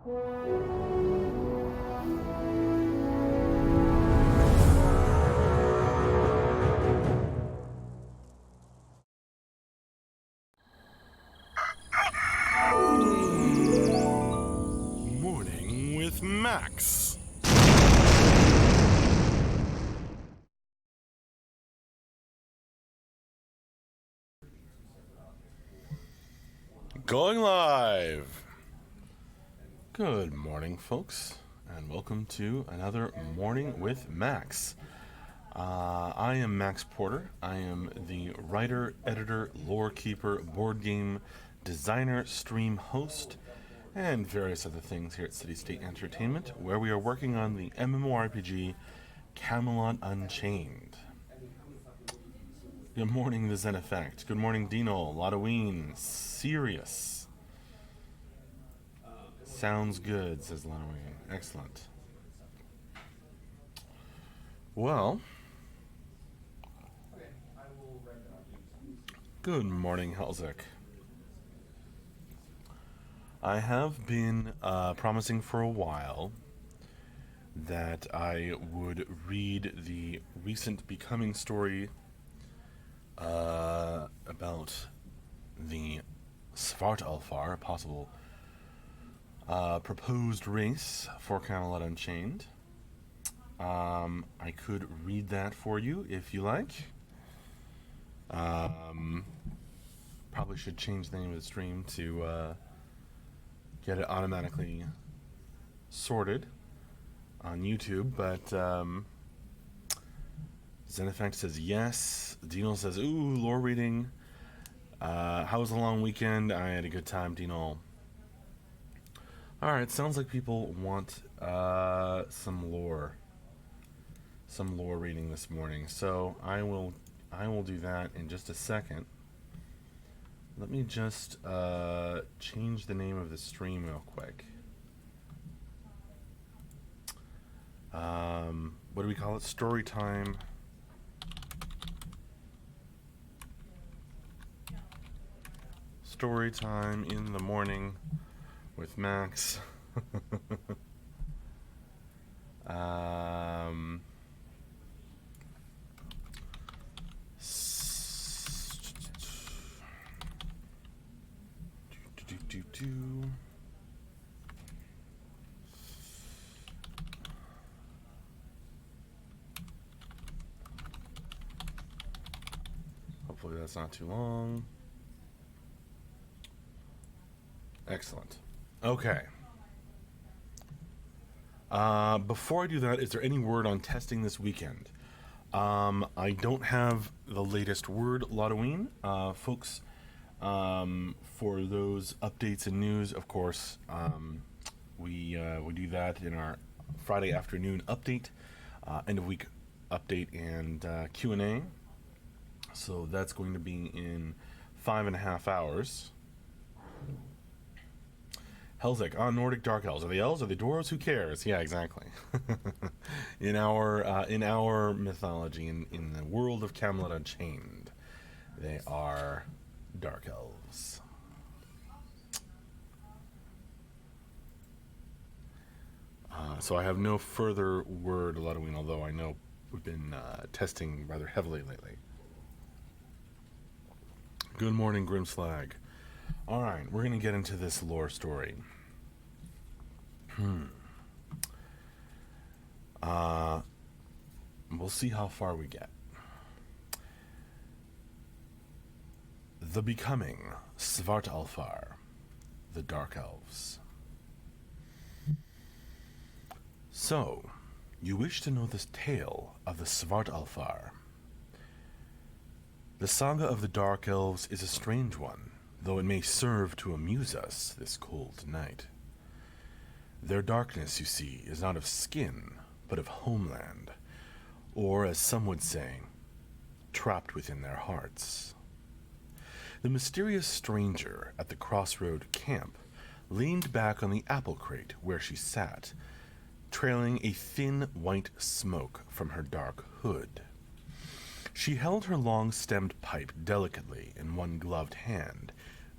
Morning with Max. Going live. Good morning, folks, and welcome to another Morning with Max. I am Max Porter. I am the writer, editor, lore keeper, board game designer, stream host, and various other things here at City State Entertainment, where we are working on the MMORPG Camelot Unchained. Good morning, the Zen Effect. Good morning, Dino, Lotoween, Sirius. Sounds good, says Lotoween. Excellent. Well, good morning, Helzik. I have been promising for a while that I would read the recent Becoming story about the Svartalfar, a possible proposed race for Camelot Unchained. I could read that for you if you like. Probably should change the name of the stream to get it automatically sorted on YouTube, but Zeneffect says yes. Dino says, ooh, lore reading. How was the long weekend? I had a good time, Dino. Alright, sounds like people want some lore reading this morning. So I will do that in just a second. Let me just change the name of the stream real quick. What do we call it? Storytime. Storytime in the morning with Max. Hopefully that's not too long. Excellent. Okay. Before I do that, is there any word on testing this weekend? I don't have the latest word, Lotoween. Folks, for those updates and news, of course, we do that in our Friday afternoon update, end of week update, and Q&A. So that's going to be in 5.5 hours. Helzik, Nordic Dark Elves. Are they elves? Are they dwarves? Who cares? Yeah, exactly. in our mythology, in the world of Camelot Unchained, they are Dark Elves. So I have no further word, Lotoween, although I know we've been testing rather heavily lately. Good morning, Grimslag. Alright, we're going to get into this lore story. We'll see how far we get. The Becoming, Svartalfar, the Dark Elves. So, you wish to know the tale of the Svartalfar. The saga of the Dark Elves is a strange one, though it may serve to amuse us this cold night. Their darkness, you see, is not of skin, but of homeland, or, as some would say, trapped within their hearts. The mysterious stranger at the crossroad camp leaned back on the apple crate where she sat, trailing a thin white smoke from her dark hood. She held her long-stemmed pipe delicately in one gloved hand,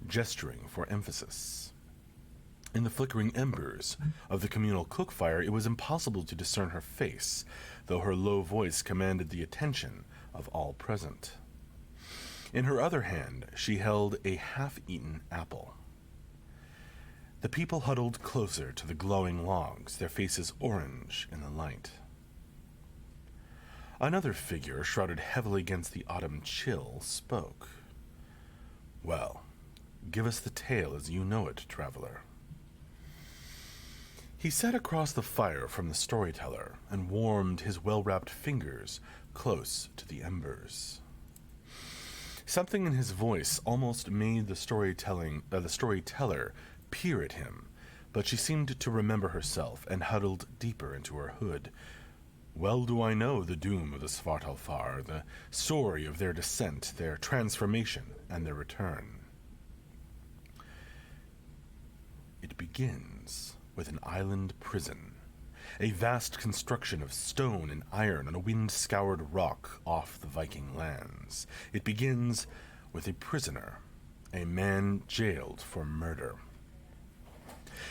gesturing for emphasis. In the flickering embers of the communal cookfire, it was impossible to discern her face, though her low voice commanded the attention of all present. In her other hand, she held a half-eaten apple. The people huddled closer to the glowing logs, their faces orange in the light. Another figure, shrouded heavily against the autumn chill, spoke. "Well, give us the tale as you know it, traveler." He sat across the fire from the storyteller and warmed his well-wrapped fingers close to the embers. Something in his voice almost made the storyteller peer at him, but she seemed to remember herself and huddled deeper into her hood. "Well do I know the doom of the Svartalfar, the story of their descent, their transformation, and their return. It begins with an island prison, a vast construction of stone and iron on a wind-scoured rock off the Viking lands. It begins with a prisoner, a man jailed for murder.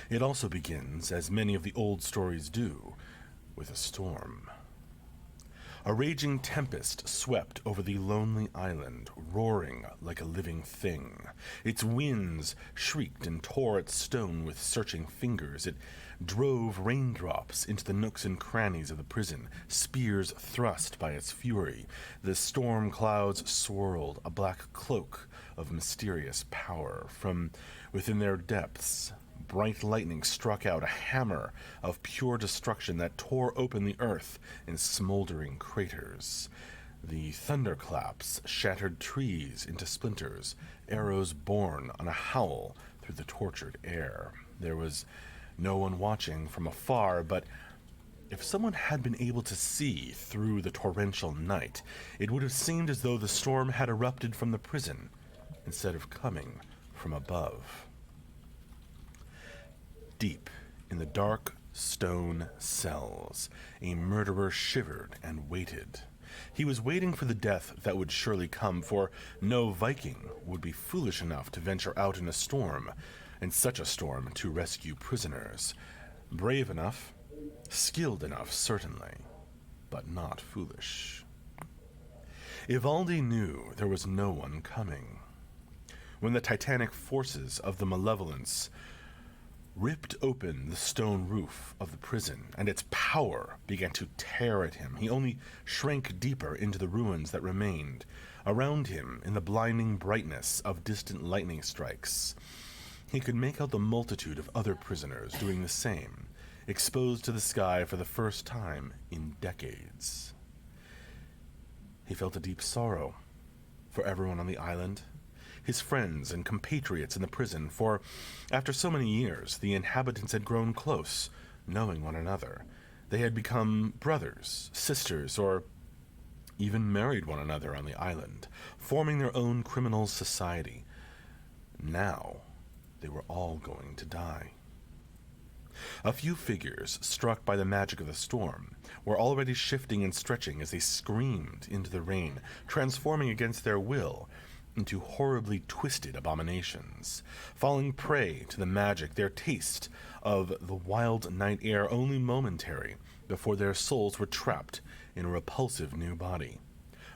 It also begins, as many of the old stories do, with a storm. A raging tempest swept over the lonely island, roaring like a living thing. Its winds shrieked and tore at stone with searching fingers. It drove raindrops into the nooks and crannies of the prison, spears thrust by its fury. The storm clouds swirled, a black cloak of mysterious power. From within their depths, bright lightning struck out, a hammer of pure destruction that tore open the earth in smoldering craters. The thunderclaps shattered trees into splinters, arrows borne on a howl through the tortured air. There was no one watching from afar, but if someone had been able to see through the torrential night, it would have seemed as though the storm had erupted from the prison instead of coming from above. Deep in the dark stone cells, a murderer shivered and waited. He was waiting for the death that would surely come, for no Viking would be foolish enough to venture out in a storm, and such a storm to rescue prisoners. Brave enough, skilled enough, certainly, but not foolish. Ivaldi knew there was no one coming. When the titanic forces of the malevolence ripped open the stone roof of the prison, and its power began to tear at him, he only shrank deeper into the ruins that remained. Around him, in the blinding brightness of distant lightning strikes, he could make out the multitude of other prisoners doing the same, exposed to the sky for the first time in decades. He felt a deep sorrow for everyone on the island, his friends and compatriots in the prison, for after so many years, the inhabitants had grown close, knowing one another. They had become brothers, sisters, or even married one another on the island, forming their own criminal society. Now, they were all going to die. A few figures, struck by the magic of the storm, were already shifting and stretching as they screamed into the rain, transforming against their will into horribly twisted abominations, falling prey to the magic, their taste of the wild night air only momentary before their souls were trapped in a repulsive new body,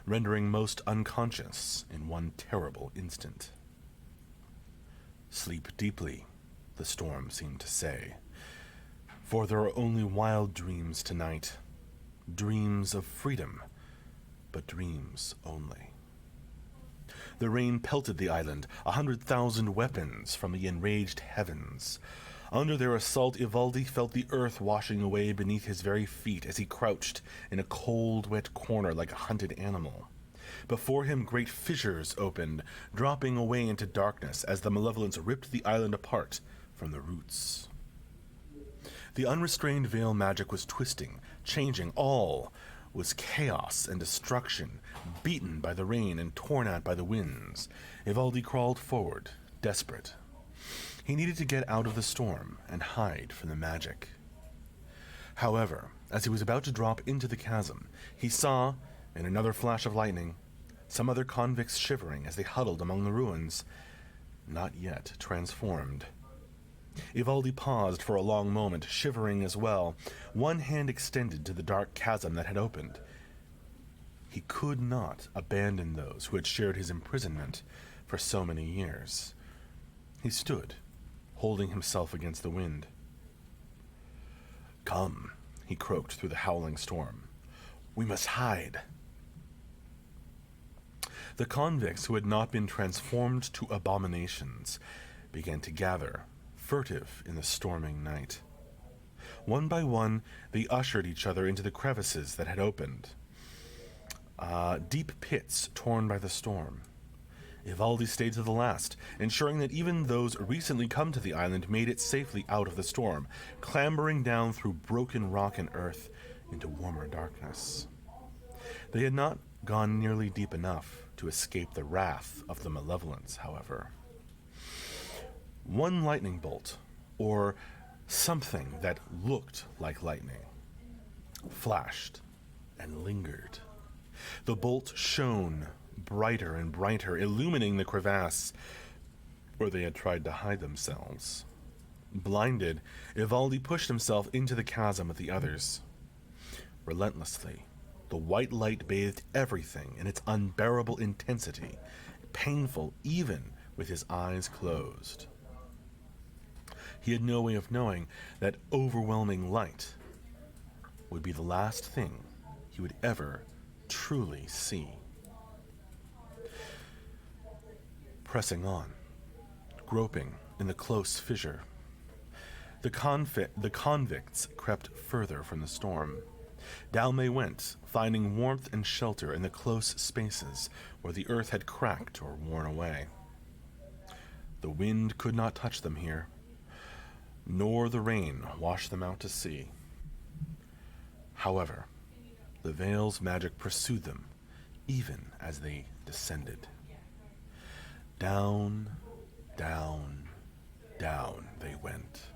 rendering most unconscious in one terrible instant. "Sleep deeply," the storm seemed to say, "for there are only wild dreams tonight, dreams of freedom, but dreams only." The rain pelted the island, 100,000 weapons from the enraged heavens. Under their assault, Ivaldi felt the earth washing away beneath his very feet as he crouched in a cold, wet corner like a hunted animal. Before him, great fissures opened, dropping away into darkness as the malevolence ripped the island apart from the roots. The unrestrained veil magic was twisting, changing. All was chaos and destruction, beaten by the rain and torn at by the winds. Ivaldi crawled forward, desperate. He needed to get out of the storm and hide from the magic. However, as he was about to drop into the chasm, he saw, in another flash of lightning, some other convicts shivering as they huddled among the ruins, not yet transformed. Ivaldi paused for a long moment, shivering as well, one hand extended to the dark chasm that had opened. He could not abandon those who had shared his imprisonment for so many years. He stood, holding himself against the wind. "Come," he croaked through the howling storm. "We must hide." The convicts who had not been transformed to abominations began to gather, furtive in the storming night. One by one, they ushered each other into the crevices that had opened. Deep pits torn by the storm. Ivaldi stayed to the last, ensuring that even those recently come to the island made it safely out of the storm, clambering down through broken rock and earth into warmer darkness. They had not gone nearly deep enough to escape the wrath of the malevolence, however. One lightning bolt, or something that looked like lightning, flashed and lingered. The bolt shone brighter and brighter, illumining the crevasse where they had tried to hide themselves. Blinded, Ivaldi pushed himself into the chasm with the others. Relentlessly, the white light bathed everything in its unbearable intensity, painful even with his eyes closed. He had no way of knowing that overwhelming light would be the last thing he would ever truly see. Pressing on, groping in the close fissure, the convicts crept further from the storm. Down they went, finding warmth and shelter in the close spaces where the earth had cracked or worn away. The wind could not touch them here, nor the rain wash them out to sea. However, the veil's magic pursued them, even as they descended. Down, down, down they went.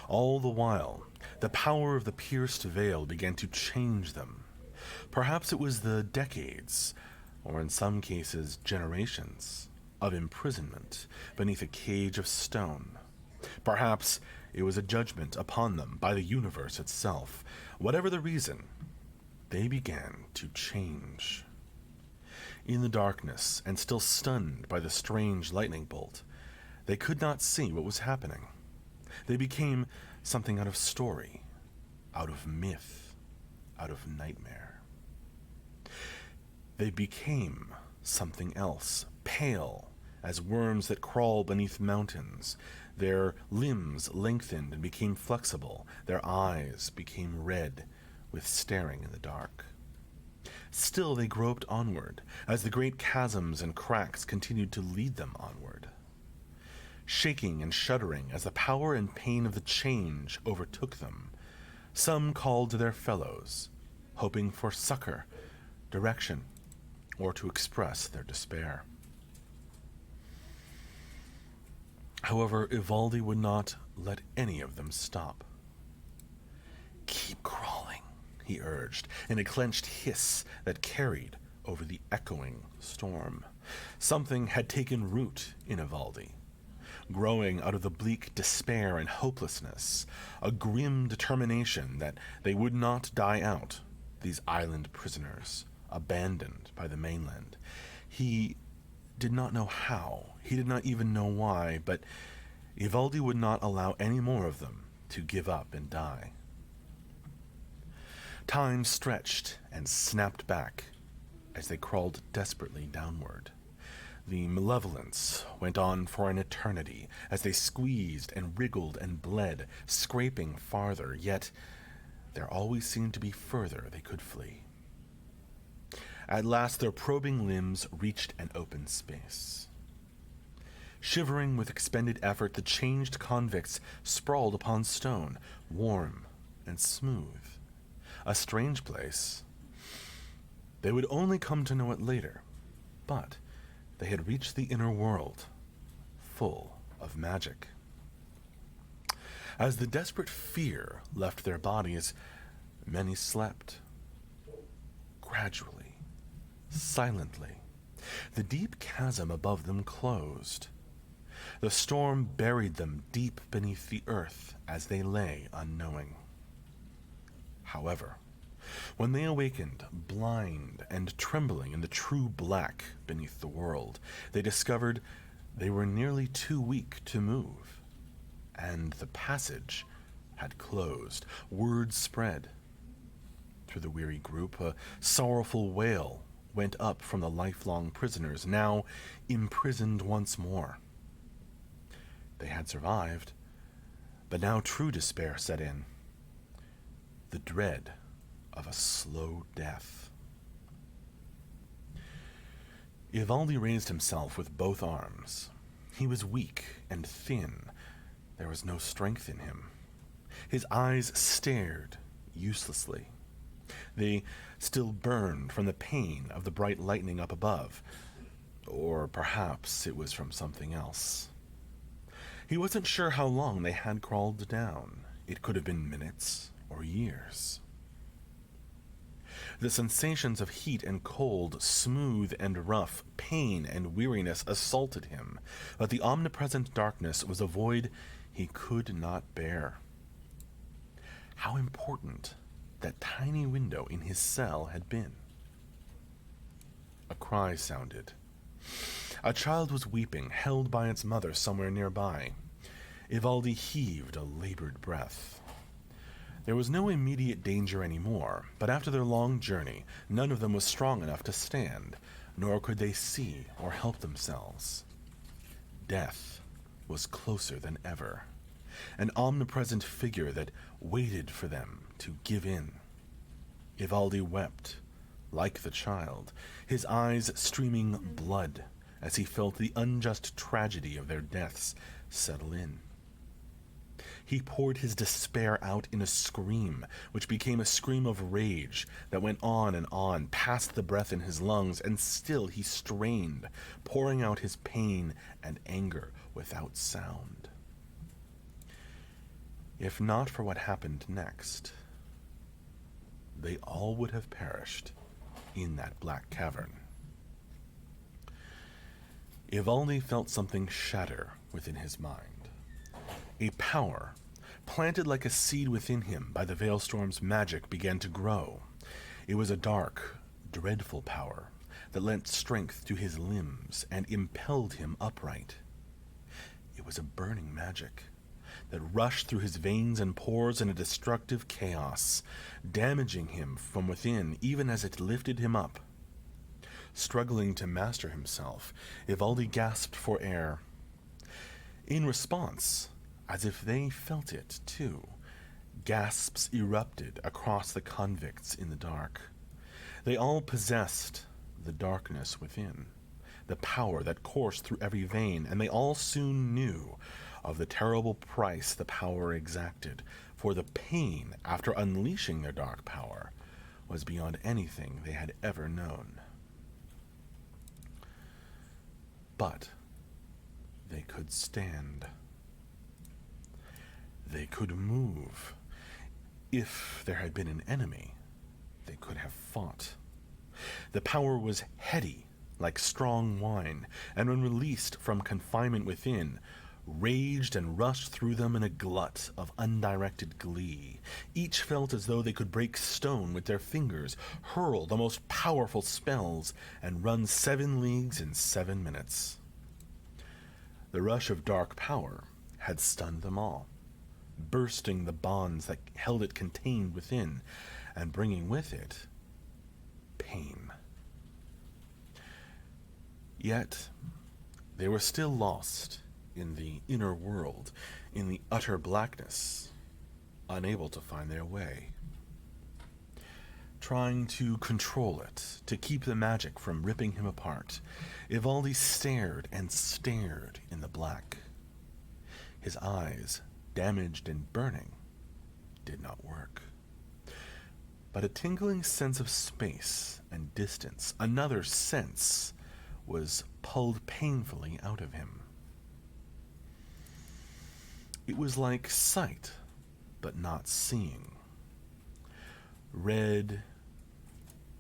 All the while, the power of the pierced veil began to change them. Perhaps it was the decades, or in some cases generations, of imprisonment beneath a cage of stone. Perhaps it was a judgment upon them by the universe itself. Whatever the reason, they began to change. In the darkness, and still stunned by the strange lightning bolt, they could not see what was happening. They became something out of story, out of myth, out of nightmare. They became something else, pale as worms that crawl beneath mountains. Their limbs lengthened and became flexible. Their eyes became red with staring in the dark. Still they groped onward, as the great chasms and cracks continued to lead them onward. Shaking and shuddering as the power and pain of the change overtook them, some called to their fellows, hoping for succor, direction, or to express their despair. However, Ivaldi would not let any of them stop. "Keep crawling," he urged, in a clenched hiss that carried over the echoing storm. Something had taken root in Ivaldi, growing out of the bleak despair and hopelessness, a grim determination that they would not die out, these island prisoners, abandoned by the mainland. He did not know how, he did not even know why, but Ivaldi would not allow any more of them to give up and die. Time stretched and snapped back as they crawled desperately downward. The malevolence went on for an eternity as they squeezed and wriggled and bled, scraping farther, yet there always seemed to be further they could flee. At last their probing limbs reached an open space. Shivering with expended effort, the changed convicts sprawled upon stone, warm and smooth. A strange place. They would only come to know it later, but they had reached the inner world, full of magic. As the desperate fear left their bodies, many slept. Gradually, silently, the deep chasm above them closed. The storm buried them deep beneath the earth as they lay unknowing. However, when they awakened, blind and trembling in the true black beneath the world, they discovered they were nearly too weak to move, and the passage had closed. Word spread. Through the weary group, a sorrowful wail went up from the lifelong prisoners, now imprisoned once more. They had survived, but now true despair set in. The dread of a slow death. Ivaldi raised himself with both arms. He was weak and thin. There was no strength in him. His eyes stared uselessly. They still burned from the pain of the bright lightning up above. Or perhaps it was from something else. He wasn't sure how long they had crawled down. It could have been minutes or years. The sensations of heat and cold, smooth and rough, pain and weariness assaulted him, but the omnipresent darkness was a void he could not bear. How important that tiny window in his cell had been. A cry sounded. A child was weeping, held by its mother somewhere nearby. Ivaldi heaved a labored breath. There was no immediate danger anymore, but after their long journey, none of them was strong enough to stand, nor could they see or help themselves. Death was closer than ever, an omnipresent figure that waited for them to give in. Ivaldi wept, like the child, his eyes streaming blood as he felt the unjust tragedy of their deaths settle in. He poured his despair out in a scream, which became a scream of rage that went on and on, past the breath in his lungs, and still he strained, pouring out his pain and anger without sound. If not for what happened next, they all would have perished in that black cavern. Ivaldi felt something shatter within his mind. A power, planted like a seed within him by the Veilstorm's magic, began to grow. It was a dark, dreadful power that lent strength to his limbs and impelled him upright. It was a burning magic that rushed through his veins and pores in a destructive chaos, damaging him from within even as it lifted him up. Struggling to master himself, Ivaldi gasped for air. In response, as if they felt it too, gasps erupted across the convicts in the dark. They all possessed the darkness within, the power that coursed through every vein, and they all soon knew of the terrible price the power exacted, for the pain after unleashing their dark power was beyond anything they had ever known. But they could stand. They could move. If there had been an enemy, they could have fought. The power was heady, like strong wine, and when released from confinement within, raged and rushed through them in a glut of undirected glee. Each felt as though they could break stone with their fingers, hurl the most powerful spells, and run 7 leagues in 7 minutes. The rush of dark power had stunned them all, bursting the bonds that held it contained within, and bringing with it pain. Yet, they were still lost in the inner world, in the utter blackness, unable to find their way. Trying to control it, to keep the magic from ripping him apart, Ivaldi stared and stared in the black. His eyes, damaged and burning, did not work. But a tingling sense of space and distance, another sense, was pulled painfully out of him. It was like sight, but not seeing. Red,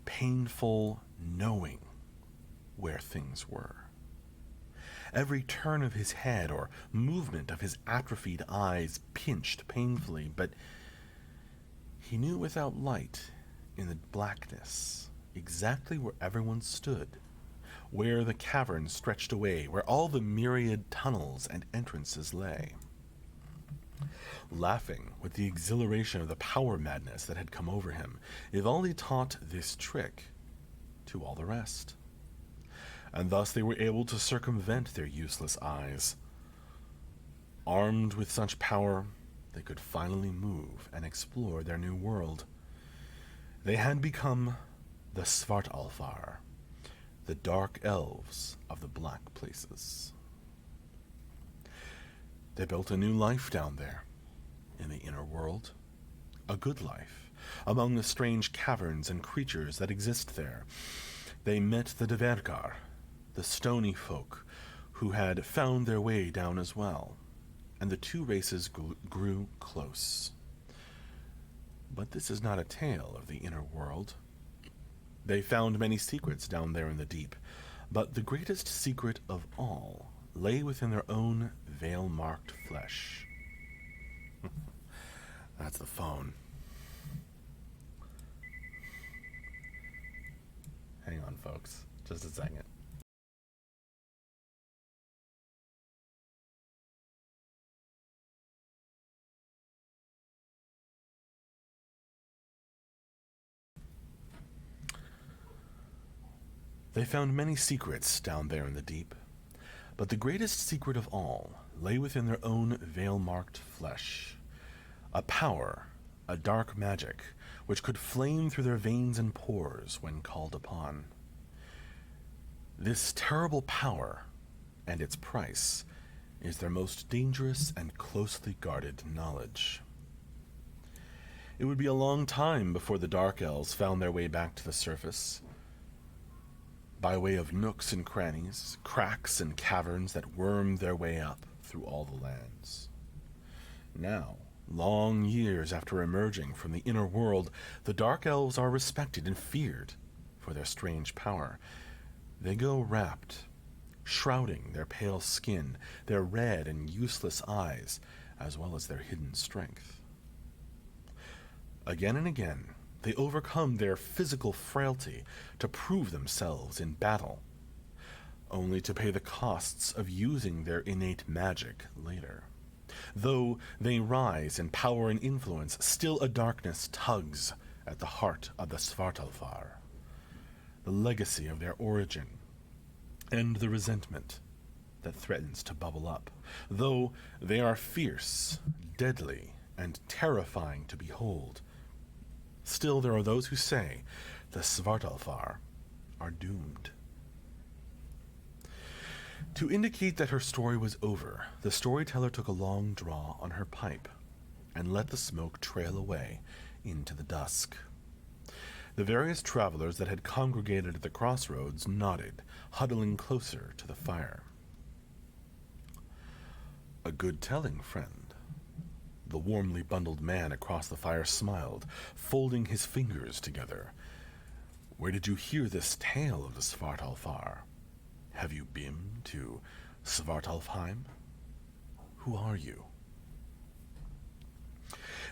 painful knowing where things were. Every turn of his head or movement of his atrophied eyes pinched painfully, but he knew without light, in the blackness, exactly where everyone stood, where the cavern stretched away, where all the myriad tunnels and entrances lay. Laughing with the exhilaration of the power madness that had come over him, Ivaldi taught this trick to all the rest. And thus they were able to circumvent their useless eyes. Armed with such power, they could finally move and explore their new world. They had become the Svartalfar, the dark elves of the black places. They built a new life down there, in the inner world. A good life, among the strange caverns and creatures that exist there. They met the Dvergar, the stony folk, who had found their way down as well, and the two races grew close. But this is not a tale of the inner world. They found many secrets down there in the deep, but the greatest secret of all lay within their own veil-marked flesh. That's the phone. Hang on, folks. Just a second. They found many secrets down there in the deep, but the greatest secret of all lay within their own veil-marked flesh. A power, a dark magic, which could flame through their veins and pores when called upon. This terrible power, and its price, is their most dangerous and closely guarded knowledge. It would be a long time before the Dark Elves found their way back to the surface. By way of nooks and crannies, cracks and caverns that wormed their way up through all the lands. Now, long years after emerging from the inner world, the Dark Elves are respected and feared for their strange power. They go wrapped, shrouding their pale skin, their red and useless eyes, as well as their hidden strength. Again and again, they overcome their physical frailty to prove themselves in battle, only to pay the costs of using their innate magic later. Though they rise in power and influence, still a darkness tugs at the heart of the Svartalfar. The legacy of their origin, and the resentment that threatens to bubble up. Though they are fierce, deadly, and terrifying to behold, still there are those who say the Svartalfar are doomed. To indicate that her story was over, the storyteller took a long draw on her pipe and let the smoke trail away into the dusk. The various travelers that had congregated at the crossroads nodded, huddling closer to the fire. A good telling, friend. The warmly bundled man across the fire smiled, folding his fingers together. Where did you hear this tale of the Svartalfar? Have you been to Svartalfheim? Who are you?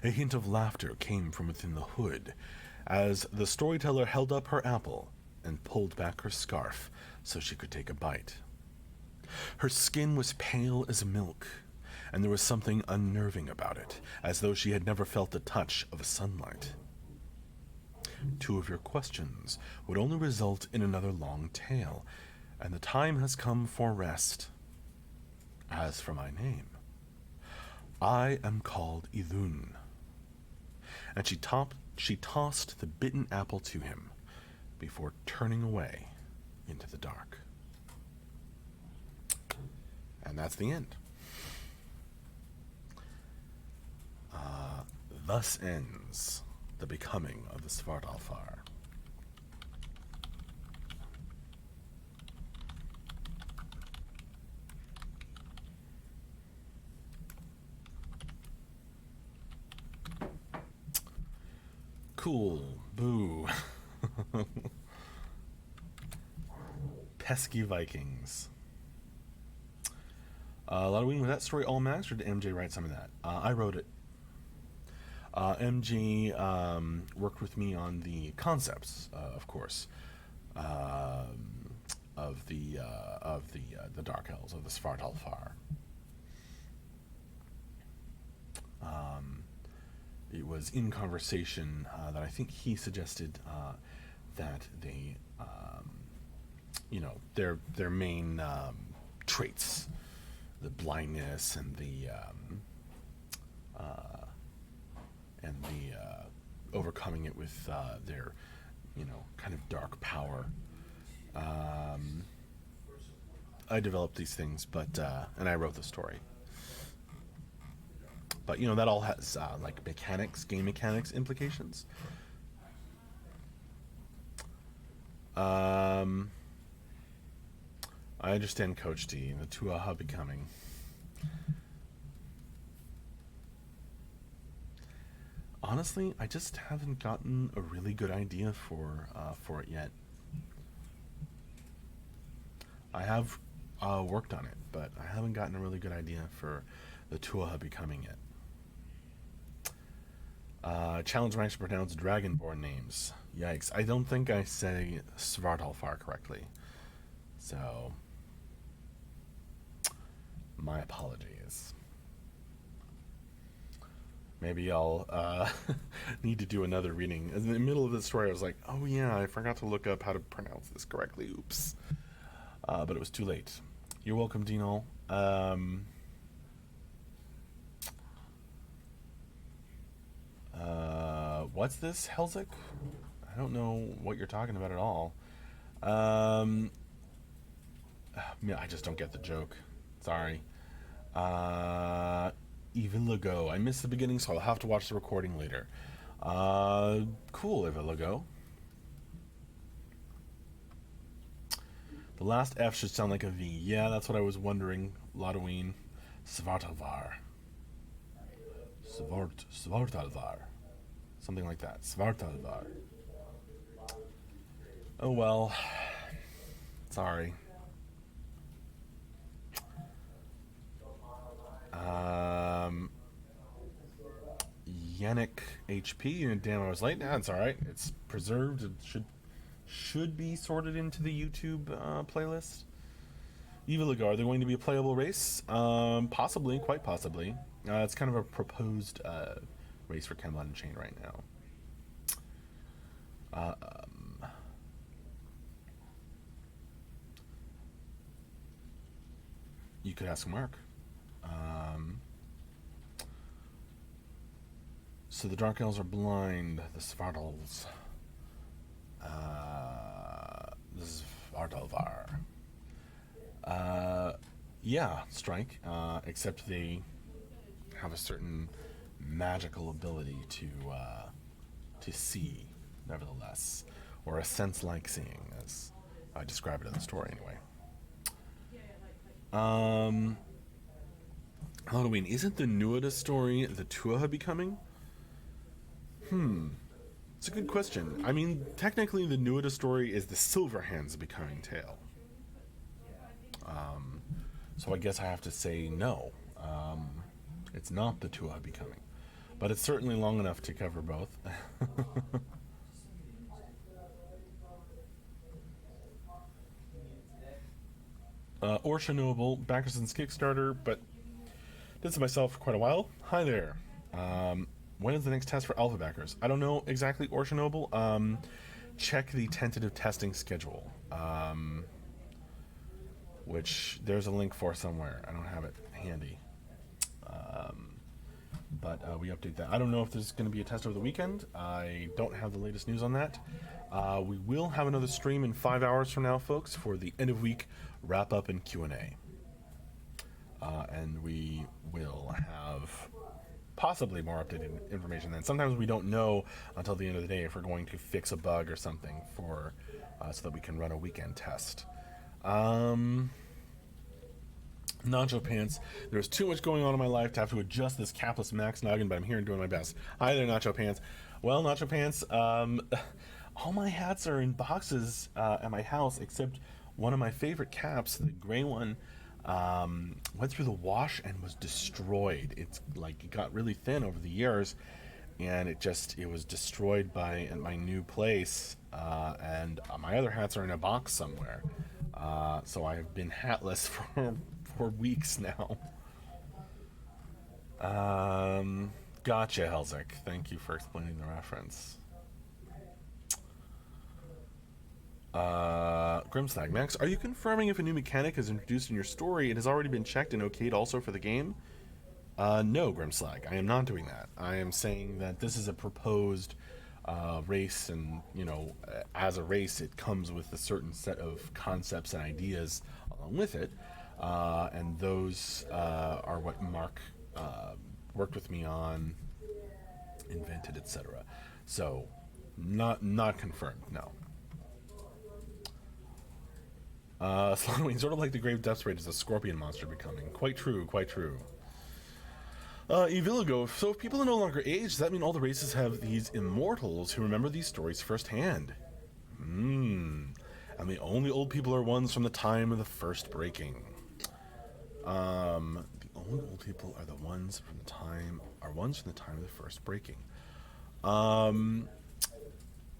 A hint of laughter came from within the hood, as the storyteller held up her apple and pulled back her scarf so she could take a bite. Her skin was pale as milk, and there was something unnerving about it, as though she had never felt the touch of sunlight. 2 of your questions would only result in another long tale, and the time has come for rest. As for my name, I am called Idun. And she tossed the bitten apple to him before turning away into the dark. And that's the end. Thus ends the becoming of the Svartalfar. Cool. Boo. Pesky Vikings. Halloween, was that story all Max, or did MJ write some of that? I wrote it. MJ worked with me on the concepts, of course, of the Dark Elves of the Svartalfar. It was in conversation that I think he suggested that they, their main traits, the blindness and the overcoming it with their, kind of dark power. I developed these things, but and I wrote the story. But that all has like game mechanics implications. I understand Coach D, the Tuaha becoming. Honestly, I just haven't gotten a really good idea for it yet. I have worked on it, but I haven't gotten a really good idea for the Tuaha becoming yet. Challenge Max to pronounce Dragonborn names. Yikes. I don't think I say Svartalfar correctly. So, my apologies. Maybe I'll need to do another reading. In the middle of the story, I was like, oh yeah, I forgot to look up how to pronounce this correctly. Oops. But it was too late. You're welcome, Dino. What's this, Helzik? I don't know what you're talking about at all. I just don't get the joke. Sorry. Iviligo. I missed the beginning, so I'll have to watch the recording later. Cool, Iviligo. The last F should sound like a V. Yeah, that's what I was wondering. Halloween. Svartalfar. Svartalfar. Something like that. Svartalfar. Oh well. Sorry. Yannick HP. Damn, I was late. Nah, it's alright. It's preserved. It should be sorted into the YouTube playlist. Iviligo, are they going to be a playable race? Possibly, quite possibly. It's kind of a proposed race for Camelot Unchained right now. You could ask Mark. So the Dark Elves are blind. The Svartals. This is Svartalfar. Yeah, Strike. Except they have a certain magical ability to see, nevertheless, or a sense like seeing, as I describe it in the story, anyway. Halloween, isn't the Nuada story the Tuaha becoming? It's a good question. I mean, technically the Nuada story is the Silverhands becoming tale. So I guess I have to say no. It's not the Tuaha becoming. But it's certainly long enough to cover both. Orsha Noble, backers since Kickstarter, but did this myself for quite a while. Hi there. When is the next test for alpha backers? I don't know exactly, Orsha Noble. Check the tentative testing schedule, which there's a link for somewhere. I don't have it handy. But we update that. I don't know if there's going to be a test over the weekend. I don't have the latest news on that. We will have another stream in 5 hours from now, folks, for the end of week wrap up and Q&A. And we will have possibly more updated information then. Sometimes we don't know until the end of the day if we're going to fix a bug or something for so that we can run a weekend test. Nacho Pants. There's too much going on in my life to have to adjust this capless Max noggin, but I'm here and doing my best. Hi there, Nacho Pants. Well, Nacho Pants, all my hats are in boxes at my house except one of my favorite caps, the gray one. Went through the wash and was destroyed. It's like it got really thin over the years, and it was destroyed by at my new place. And my other hats are in a box somewhere. So I've been hatless for weeks now. Gotcha, Helzik. Thank you for explaining the reference. Grimslag, Max, are you confirming if a new mechanic is introduced in your story, it has already been checked and okayed also for the game? No, Grimslag, I am not doing that. I am saying that this is a proposed race, and, as a race, it comes with a certain set of concepts and ideas along with it, and those are what Mark worked with me on, invented, etc. So, not confirmed, no. Slotwing, sort of like the Grave Depths Raid is a scorpion monster becoming. Quite true, quite true. Eviligo, so if people are no longer aged, does that mean all the races have these immortals who remember these stories firsthand? And the only old people are ones from the time of the first breaking. The only old people are ones from the time of the first breaking.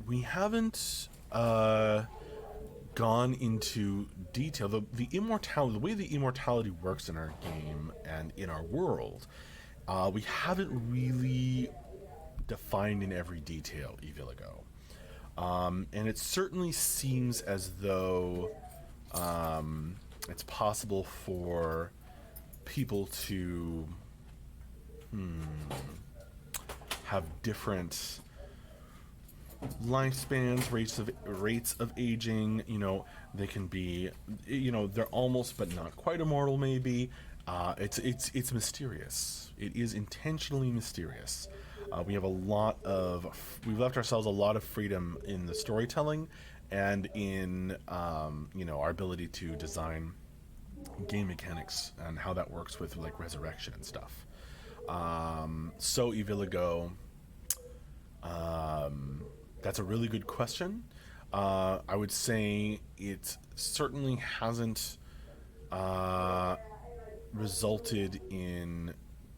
We haven't gone into detail. The way the immortality works in our game and in our world, we haven't really defined in every detail Eviligo. And it certainly seems as though it's possible for people to have different lifespans, rates of aging. They can be, they're almost but not quite immortal. Maybe it's mysterious. It is intentionally mysterious. We've left ourselves a lot of freedom in the storytelling, and in our ability to design game mechanics and how that works with like resurrection and stuff. So Eviligo. That's a really good question. I would say it certainly hasn't resulted in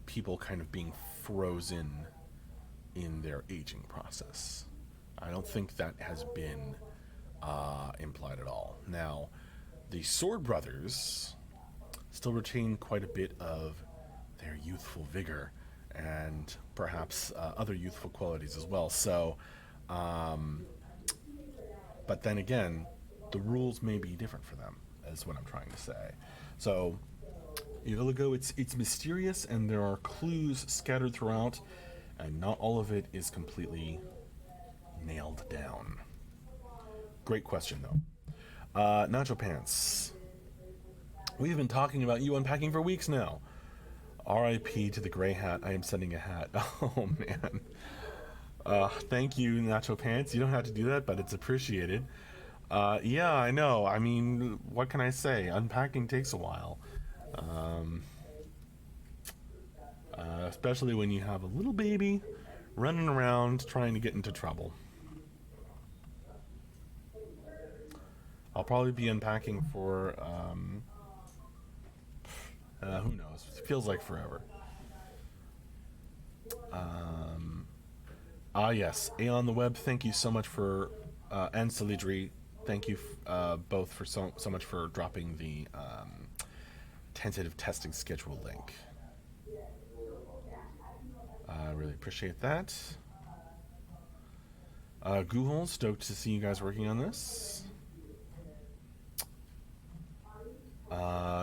people kind of being frozen in their aging process. I don't think that has been implied at all. Now, the Sword Brothers still retain quite a bit of their youthful vigor and perhaps other youthful qualities as well. So, but then again, the rules may be different for them, is what I'm trying to say. So, Eviligo, it's mysterious, and there are clues scattered throughout, and not all of it is completely nailed down. Great question, though. Nacho Pants. We've been talking about you unpacking for weeks now. R.I.P. to the gray hat. I am sending a hat. Oh, man. Thank you, Nacho Pants. You don't have to do that, but it's appreciated. Yeah, I know. I mean, what can I say? Unpacking takes a while. Especially when you have a little baby running around trying to get into trouble. I'll probably be unpacking for, who knows? It feels like forever. Yes. Aeon the Web, thank you so much for, and Salidri, thank you both for so much for dropping the tentative testing schedule link. I really appreciate that. Google, stoked to see you guys working on this.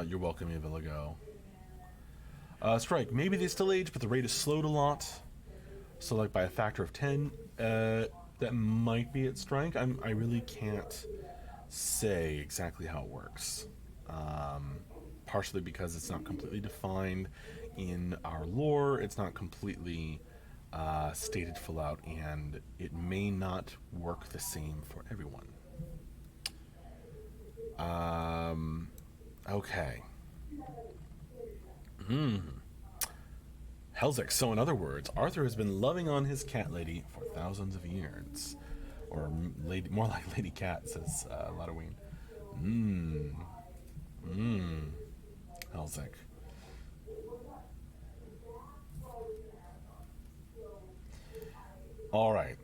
You're welcome, Eviligo. Strike, maybe they still age, but the rate is slowed a lot. So, like, by a factor of 10, that might be at Strike. I really can't say exactly how it works. Partially because it's not completely defined in our lore. It's not completely stated full out, and it may not work the same for everyone. Okay. Helzik, so in other words, Arthur has been loving on his cat lady for thousands of years. Or more like Lady Cat, says Ladaween. Elzik. All right.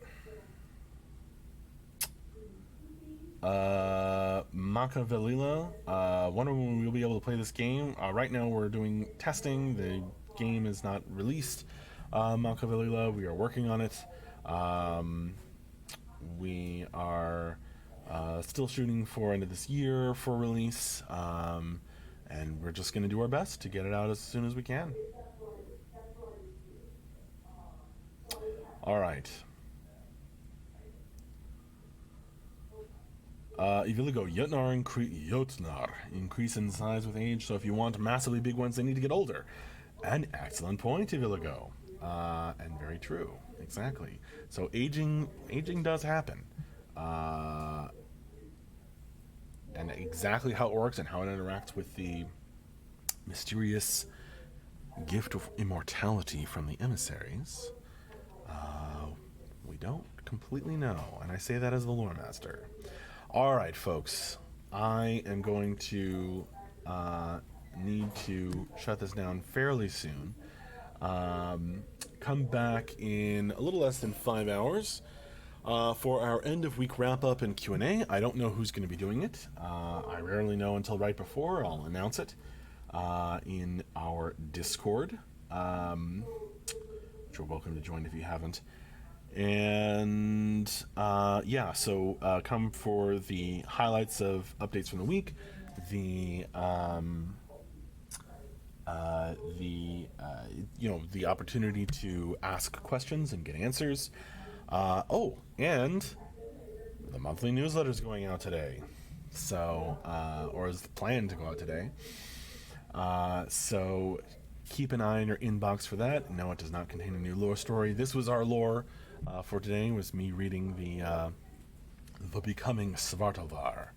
Machiavellila. Wondering when we'll be able to play this game. Right now we're doing testing. The game is not released. Machiavellila, we are working on it. We are still shooting for end of this year for release. And we're just going to do our best to get it out as soon as we can. All right. Iviligo, Jotnar increase in size with age, so if you want massively big ones, they need to get older. An excellent point, Iviligo. And very true. Exactly. So aging does happen. And exactly how it works and how it interacts with the mysterious gift of immortality from the emissaries, we don't completely know. And I say that as the lore master. All right, folks. I am going to need to shut this down fairly soon. Come back in a little less than 5 hours for our end of week wrap up and Q&A. I don't know who's going to be doing it. I rarely know until right before. I'll announce it in our Discord, which you're welcome to join if you haven't. And so come for the highlights of updates from the week, the opportunity to ask questions and get answers. And the monthly newsletter is going out today, so or is planned to go out today. So keep an eye on your inbox for that. No, it does not contain a new lore story. This was our lore for today. Was me reading the Becoming Svartalfar,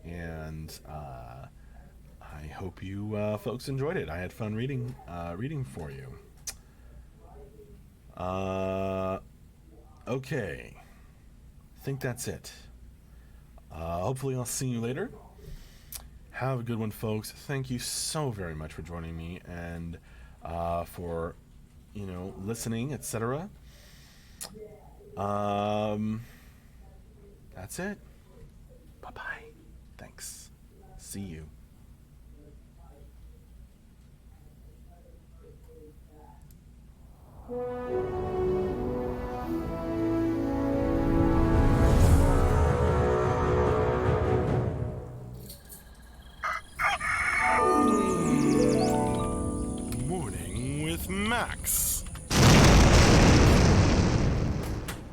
and I hope you folks enjoyed it. I had fun reading for you. Okay, I think that's it. Hopefully I'll see you later. Have a good one, folks. Thank you so very much for joining me and for listening, etc. That's it. Bye-bye. Thanks. See you. Morning with Max.